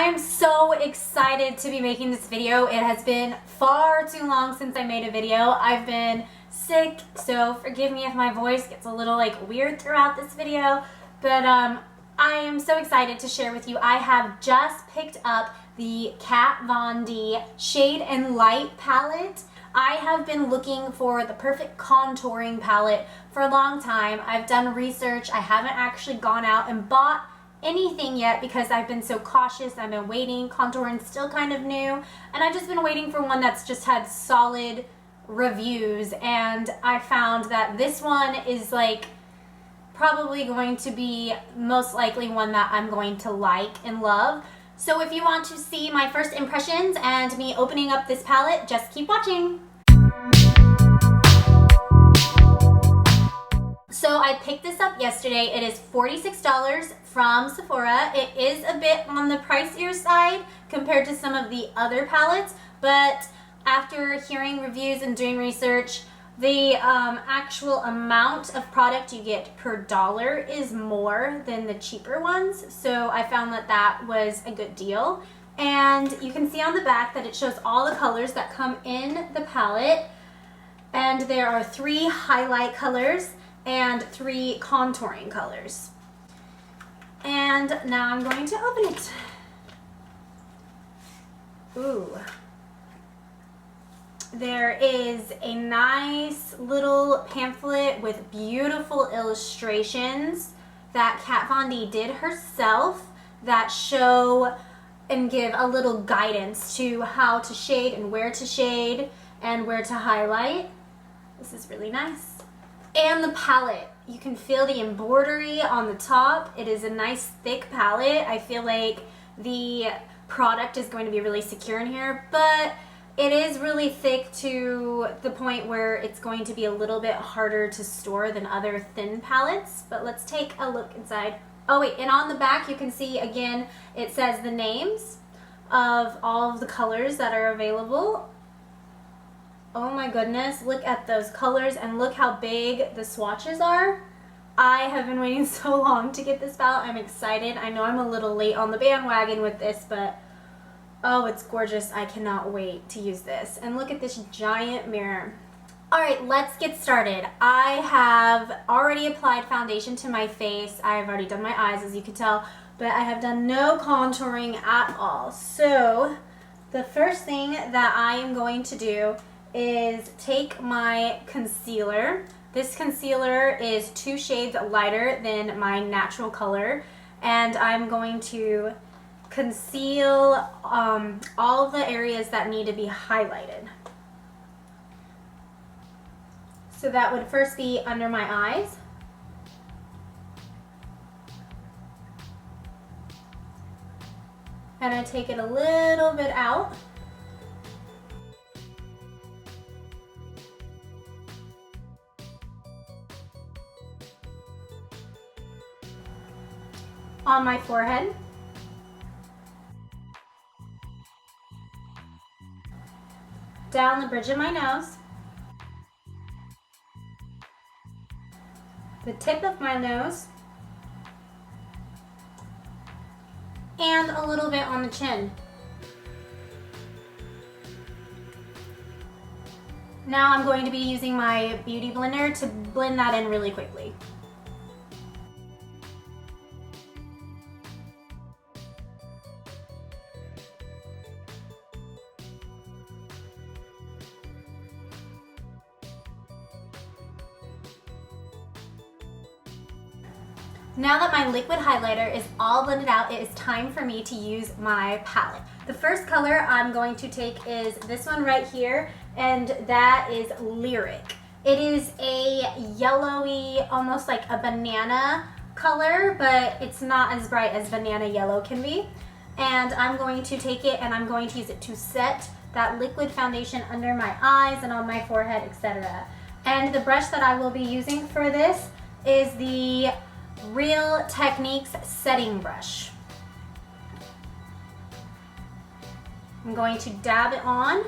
I am so excited to be making this video. It has been far too long since I made a video. I've been sick, so forgive me if my voice gets a little weird throughout this video, but I am so excited to share with you. I have just picked up the Kat Von D Shade and Light palette. I have been looking for the perfect contouring palette for a long time. I've done research. I haven't actually gone out and bought anything yet because I've been so cautious. I've been waiting. Contouring's still kind of new, and I've just been waiting for one that's just had solid reviews, and I found that this one is probably going to be most likely one that I'm going to like and love. So if you want to see my first impressions and me opening up this palette, just keep watching. So I picked this up yesterday. It is $46 from Sephora. It is a bit on the pricier side compared to some of the other palettes, but after hearing reviews and doing research, the actual amount of product you get per dollar is more than the cheaper ones, so I found that that was a good deal. And you can see on the back that it shows all the colors that come in the palette, and there are 3 highlight colors and 3 contouring colors. And now I'm going to open it. Ooh. There is a nice little pamphlet with beautiful illustrations that Kat Von D did herself that show and give a little guidance to how to shade and where to highlight. This is really nice. And the palette, you can feel the embroidery on the top. It is a nice thick palette. I feel like the product is going to be really secure in here, but it is really thick to the point where it's going to be a little bit harder to store than other thin palettes. But let's take a look inside. Oh wait, and on the back you can see again, it says the names of all of the colors that are available. Oh my goodness, look at those colors and look how big the swatches are. I have been waiting so long to get this palette. I'm excited. I know I'm a little late on the bandwagon with this, but oh, it's gorgeous. I cannot wait to use this. And look at this giant mirror. Alright, let's get started. I have already applied foundation to my face. I have already done my eyes, as you can tell, but I have done no contouring at all. So the first thing that I am going to do is take my concealer. This concealer is 2 shades lighter than my natural color, and I'm going to conceal all of the areas that need to be highlighted. So that would first be under my eyes. And I take it a little bit out. On my forehead. Down the bridge of my nose. The tip of my nose. And a little bit on the chin. Now I'm going to be using my beauty blender to blend that in really quickly. Now that my liquid highlighter is all blended out, it is time for me to use my palette. The first color I'm going to take is this one right here, and that is Lyric. It is a yellowy, almost like a banana color, but it's not as bright as banana yellow can be. And I'm going to take it and I'm going to use it to set that liquid foundation under my eyes and on my forehead, etc. And the brush that I will be using for this is the Real Techniques setting brush. I'm going to dab it on,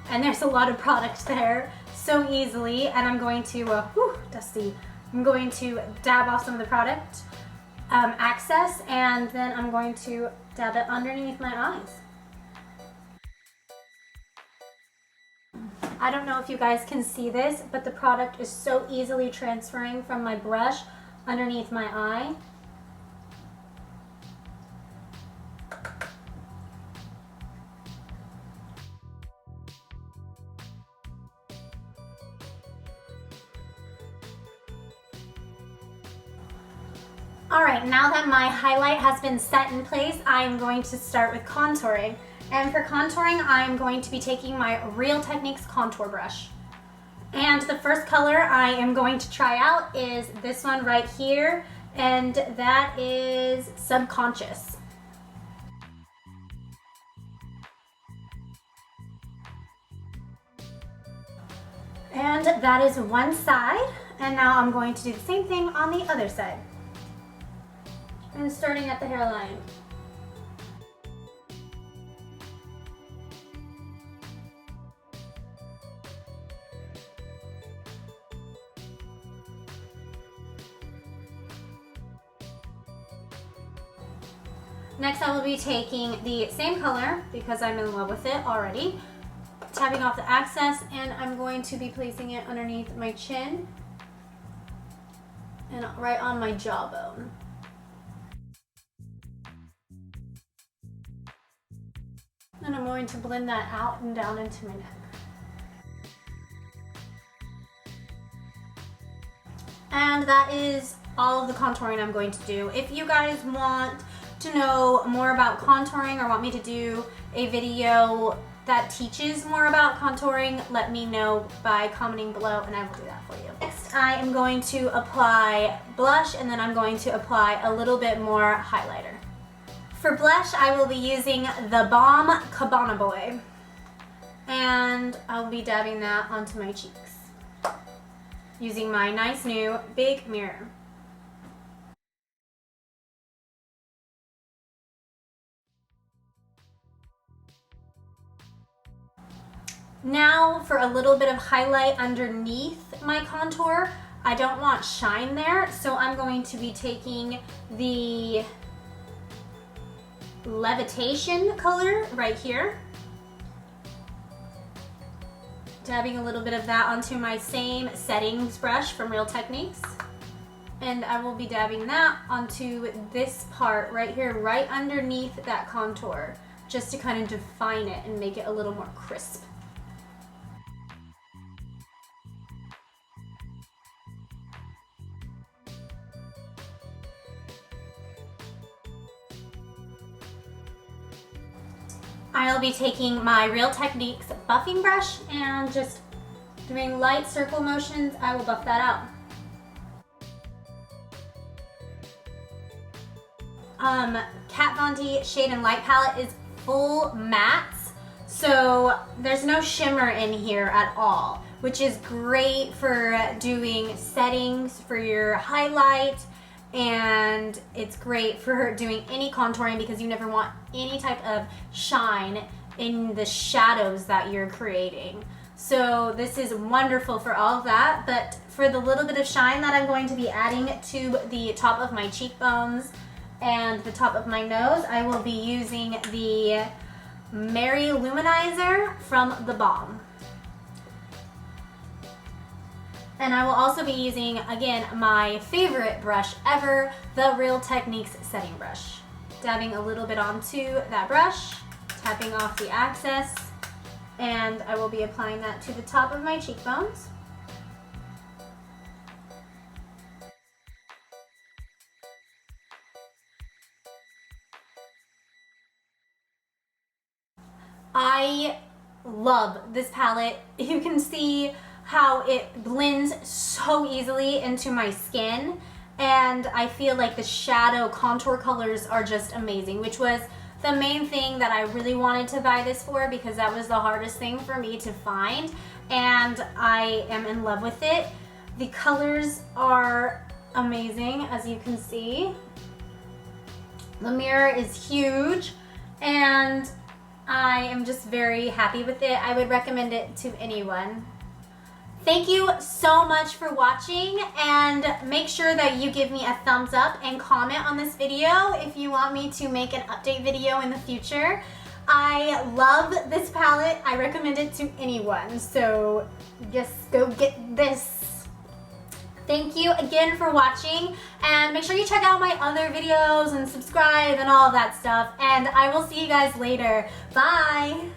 and there's a lot of product there so easily, and I'm going to, dusty. I'm going to dab off some of the product, access, and then I'm going to dab it underneath my eyes. I don't know if you guys can see this, but the product is so easily transferring from my brush underneath my eye. Alright, now that my highlight has been set in place, I am going to start with contouring. And for contouring, I am going to be taking my Real Techniques contour brush. And the first color I am going to try out is this one right here, and that is Subconscious. And that is one side, and now I'm going to do the same thing on the other side. And starting at the hairline. Next, I will be taking the same color because I'm in love with it already, tapping off the excess, and I'm going to be placing it underneath my chin and right on my jawbone. And I'm going to blend that out and down into my neck. And that is all of the contouring I'm going to do. If you guys want to know more about contouring or want me to do a video that teaches more about contouring, let me know by commenting below and I will do that for you. Next, I am going to apply blush, and then I'm going to apply a little bit more highlighter. For blush, I will be using theBalm CabanaBoy, and I'll be dabbing that onto my cheeks using my nice new big mirror. Now for a little bit of highlight underneath my contour. I don't want shine there, so I'm going to be taking the Levitation color right here, dabbing a little bit of that onto my same settings brush from Real Techniques, and I will be dabbing that onto this part right here, right underneath that contour, just to kind of define it and make it a little more crisp. I'll be taking my Real Techniques buffing brush and just doing light circle motions. I will buff that out. Kat Von D Shade and Light Palette is full mattes, so there's no shimmer in here at all, which is great for doing settings for your highlight, and it's great for doing any contouring because you never want any type of shine in the shadows that you're creating. So this is wonderful for all of that, but for the little bit of shine that I'm going to be adding to the top of my cheekbones and the top of my nose, I will be using the Mary-Lou Manizer from theBalm. And I will also be using, again, my favorite brush ever, the Real Techniques setting brush. Dabbing a little bit onto that brush, tapping off the excess, and I will be applying that to the top of my cheekbones. I love this palette. You can see how it blends so easily into my skin, and I feel like the shadow contour colors are just amazing, which was the main thing that I really wanted to buy this for, because that was the hardest thing for me to find, and I am in love with it. The colors are amazing, as you can see. The mirror is huge, and I am just very happy with it. I would recommend it to anyone. Thank you so much for watching, and make sure that you give me a thumbs up and comment on this video if you want me to make an update video in the future. I love this palette. I recommend it to anyone, so just go get this. Thank you again for watching, and make sure you check out my other videos and subscribe and all of that stuff, and I will see you guys later. Bye!